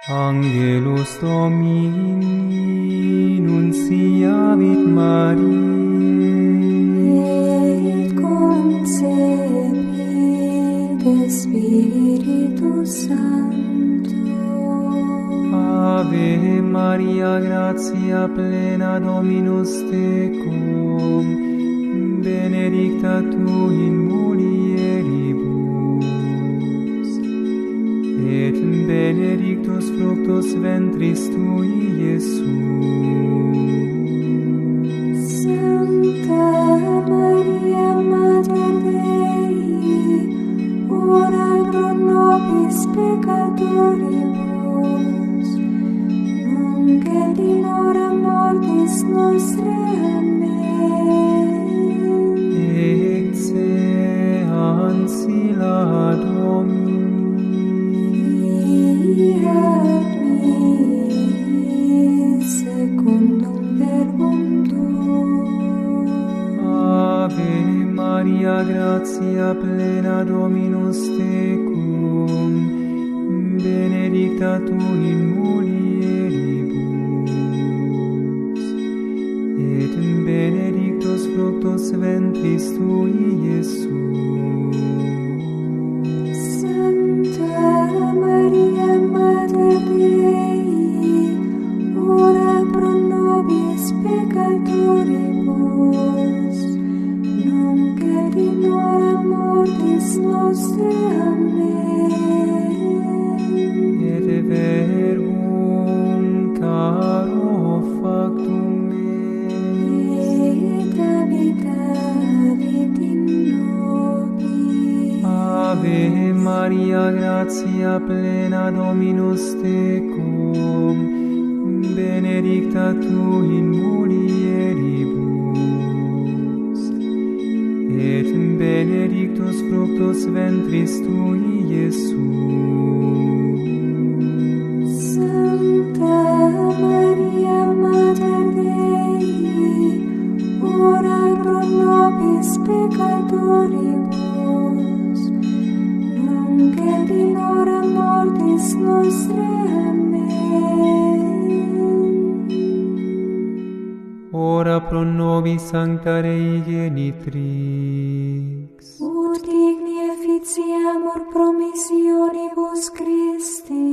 Angelus Domini nunciavit Mariae, et concepit de Spiritus Sancto. Ave Maria, gratia plena, Dominus tecum, benedicta tu in mulieribus, et benedictus fructus ventris tui, Iesus. Sancta Maria, Mater Dei, ora pro nobis peccatoribus, nunc et in hora mortis nostrae. Amen. Ecce ancilla Domini, Fiat mi secundum verbum tuum. Ave Maria, gratia plena, Dominus tecum, benedicta tu in mulieribus, et benedictus fructus ventris tui, Iesus. Sancta Maria, Mater Dei, ora pro nobis peccatoribus, nunc et in hora mortis nostrae. Amen. Et verbum caro factum me, Et habitavit in nobis. Ave Maria, gratia plena, Dominus tecum, benedicta tu in mulieribus, et benedictus fructus ventris tui, Iesus. Sancta Maria, Mater Dei, ora pro nobis peccatoribus, nunc et in hora mortis nostrae. Amen. Ora pro nobis Sancta Rei Genitrix, Ut digni efficiamur promissionibus Christi.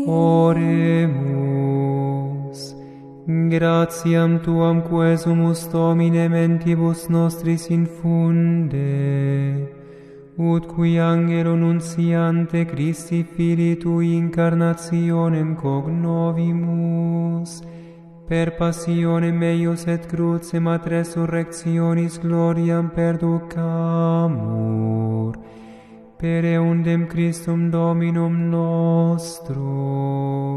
Oremus. Gratiam Tuam quesumus Domine mentibus nostris infunde, ut qui angelo nunciante Christi Filii Tui incarnationem cognovimus, per passionem eius et crucem ad resurrectionis gloriam perducamur, per eundem Christum Dominum nostrum.